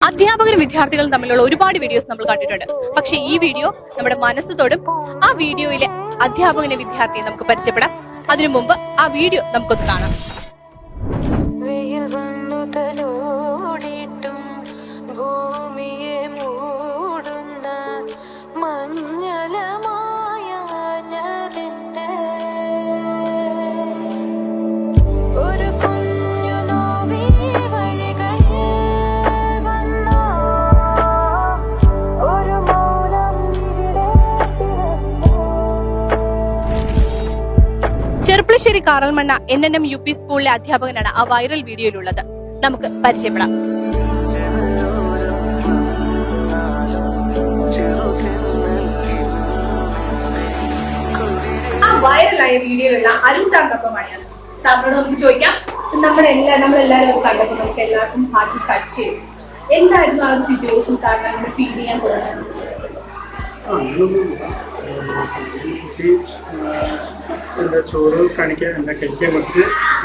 അധ്യാപകരും വിദ്യാർത്ഥികളും തമ്മിലുള്ള ഒരുപാട് വീഡിയോസ് നമ്മൾ കണ്ടിട്ടുണ്ട്. പക്ഷെ ഈ വീഡിയോ നമ്മുടെ മനസ്സ് തൊടും. ആ വീഡിയോയിലെ അധ്യാപകനെ വിദ്യാർത്ഥിയെ നമുക്ക് പരിചയപ്പെടാം. അതിനു മുമ്പ് ആ വീഡിയോ നമുക്കൊന്ന് കാണാം. ചെർപ്പളശ്ശേരി കാറൽമണ്ണ NNM UP സ്കൂളിലെ അധ്യാപകനാണ് ആ വൈറൽ വീഡിയോയിലുള്ളത്. നമുക്ക് പരിചയപ്പെടാം. ആ വൈറലായ വീഡിയോയിലുള്ള അരുൺ സാറിനൊപ്പമാണ്. സാറിനോട് നമുക്ക് ചോദിക്കാം. നമ്മളെല്ലാവരും കണ്ടപ്പോൾ നമുക്ക് എല്ലാവർക്കും ഹാർട്ട് ടച്ച് ചെയ്യും. എന്തായിരുന്നു ആ ഒരു സിറ്റുവേഷൻ സാറിന് അങ്ങനെ ഫീൽ ചെയ്യാൻ തോന്നുന്നത്? എന്താ ചോറ് കാണിക്കാൻ എന്താ കഴിക്കാൻ കുറച്ച്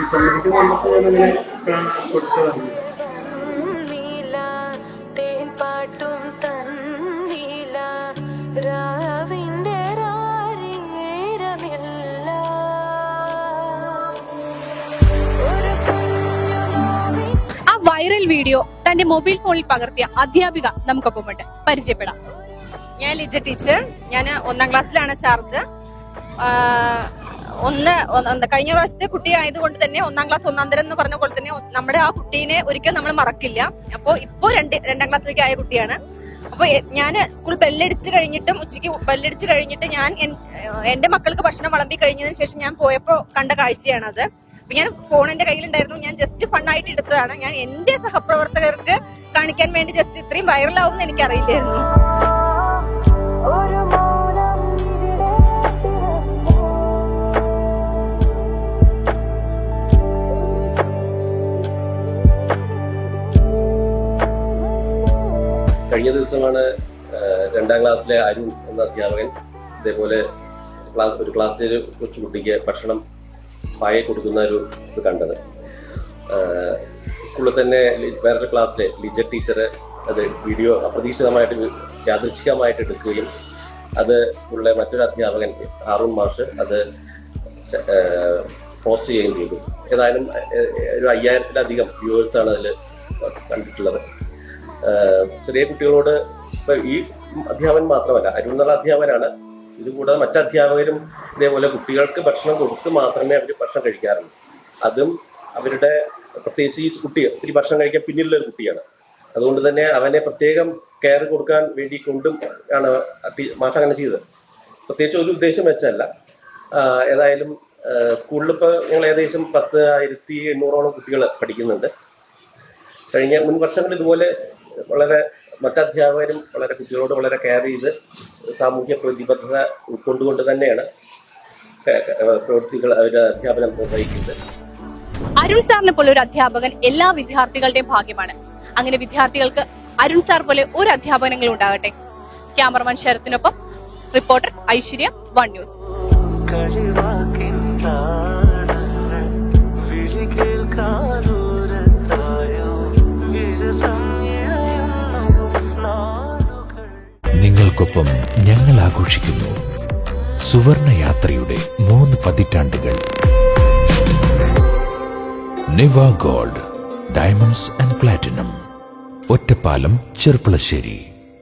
സമ്മതിക്ക് നമുക്ക് ഞാനങ്ങനെ കൊടുത്തതാണ്. ആ വൈറൽ വീഡിയോ തന്റെ മൊബൈൽ ഫോണിൽ പകർത്തിയ അധ്യാപിക നമുക്കൊപ്പമുണ്ട്. പരിചയപ്പെടാം. ഞാൻ ലിജ ടീച്ചർ. ഞാൻ 1ാം ക്ലാസ്സിലാണ് ചാർജ്. കഴിഞ്ഞ പ്രാവശ്യത്തെ കുട്ടി ആയതുകൊണ്ട് തന്നെ 1ാം ക്ലാസ് 1ാം തരം എന്ന് പറഞ്ഞ പോലെ തന്നെ നമ്മുടെ ആ കുട്ടീനെ ഒരിക്കലും നമ്മൾ മറക്കില്ല. അപ്പോൾ ഇപ്പോ 2ാം ക്ലാസ്സിലേക്ക് ആയ കുട്ടിയാണ്. അപ്പൊ ഞാൻ സ്കൂൾ ബെല്ലടിച്ച് കഴിഞ്ഞിട്ടും ഉച്ചയ്ക്ക് ബെല്ലടിച്ച് കഴിഞ്ഞിട്ട് ഞാൻ എന്റെ മക്കൾക്ക് ഭക്ഷണം വിളമ്പി കഴിഞ്ഞതിന് ശേഷം ഞാൻ പോയപ്പോ കണ്ട കാഴ്ചയാണത്. അപ്പൊ ഞാൻ ഫോൺ എന്റെ കയ്യിലുണ്ടായിരുന്നു. ഞാൻ ജസ്റ്റ് ഫണ്ണായിട്ട് എടുത്തതാണ്. ഞാൻ എന്റെ സഹപ്രവർത്തകർക്ക് കാണിക്കാൻ വേണ്ടി ജസ്റ്റ് ഇത്രയും വൈറലാവുമെന്ന് എനിക്കറിയില്ലായിരുന്നു. കഴിഞ്ഞ ദിവസമാണ് 2ാം ക്ലാസ്സിലെ അരുൺ എന്ന അധ്യാപകൻ ഇതേപോലെ ഒരു ക്ലാസ്സിലെ കൊച്ചുകുട്ടിക്ക് ഭക്ഷണം പായ കൊടുക്കുന്ന ഒരു ഇത് കണ്ടത്. സ്കൂളിൽ തന്നെ വേറൊരു ക്ലാസ്സിലെ ലിജ ടീച്ചർ അത് വീഡിയോ അപ്രതീക്ഷിതമായിട്ട് യാദൃച്ഛികമായിട്ട് എടുക്കുകയും അത് സ്കൂളിലെ മറ്റൊരു അധ്യാപകൻ ഹാറൂൺ മാഷ് അത് പോസ്റ്റ് ചെയ്യുകയും ചെയ്തു. ഏതായാലും ഒരു 5000-ലധികം വ്യൂവേഴ്സാണ് അതിൽ കണ്ടിട്ടുള്ളത്. ചെറിയ കുട്ടികളോട് ഇപ്പൊ ഈ അധ്യാപകൻ മാത്രമല്ല, അരുൺ എന്നുള്ള അധ്യാപകനാണ്. ഇതുകൂടാതെ മറ്റു അധ്യാപകരും ഇതേപോലെ കുട്ടികൾക്ക് ഭക്ഷണം കൊടുത്ത് മാത്രമേ അവർ ഭക്ഷണം കഴിക്കാറുള്ളൂ. അതും അവരുടെ പ്രത്യേകിച്ച് ഈ കുട്ടി ഒത്തിരി ഭക്ഷണം കഴിക്കാൻ പിന്നിലുള്ള ഒരു കുട്ടിയാണ്. അതുകൊണ്ട് തന്നെ അവനെ പ്രത്യേകം കെയർ കൊടുക്കാൻ വേണ്ടി കൊണ്ടും ആണ് മാഷ് അങ്ങനെ ചെയ്തത്. പ്രത്യേകിച്ച് ഒരു ഉദ്ദേശം വെച്ചല്ല. ഏതായാലും സ്കൂളിൽ ഇപ്പോൾ ഞങ്ങൾ ഏകദേശം 10,800ഓളം കുട്ടികൾ പഠിക്കുന്നുണ്ട്. കഴിഞ്ഞ മുൻ വർഷങ്ങളിൽ ഇതുപോലെ വളരെ മറ്റധ്യാപകരും വളരെ കുട്ടികളോട് വളരെ കെയർ ചെയ്ത് സാമൂഹ്യ പ്രതിബദ്ധത ഉൾക്കൊണ്ടുകൊണ്ട് തന്നെയാണ് പ്രവൃത്തികൾ അവരുടെ അധ്യാപനം നിർവഹിക്കുന്നത്. അരുൺ സാറിനെ പോലെ ഒരു അധ്യാപകൻ എല്ലാ വിദ്യാർത്ഥികളുടെയും ഭാഗ്യമാണ്. അങ്ങനെ വിദ്യാർത്ഥികൾക്ക് അരുൺ സാർ പോലെ ഒരു അധ്യാപകനെങ്കിലും ഉണ്ടാകട്ടെ. ക്യാമറമാൻ ശരത്തിനൊപ്പം റിപ്പോർട്ടർ ഐശ്വര്യ, 1 ന്യൂസ്. നിങ്ങൾക്കൊപ്പം ഞങ്ങൾ ആഘോഷിക്കുന്നു സുവർണയാത്രയുടെ 3 പതിറ്റാണ്ടുകൾ. Niva gold, diamonds and platinum, Ottapalam, Cherpulassery.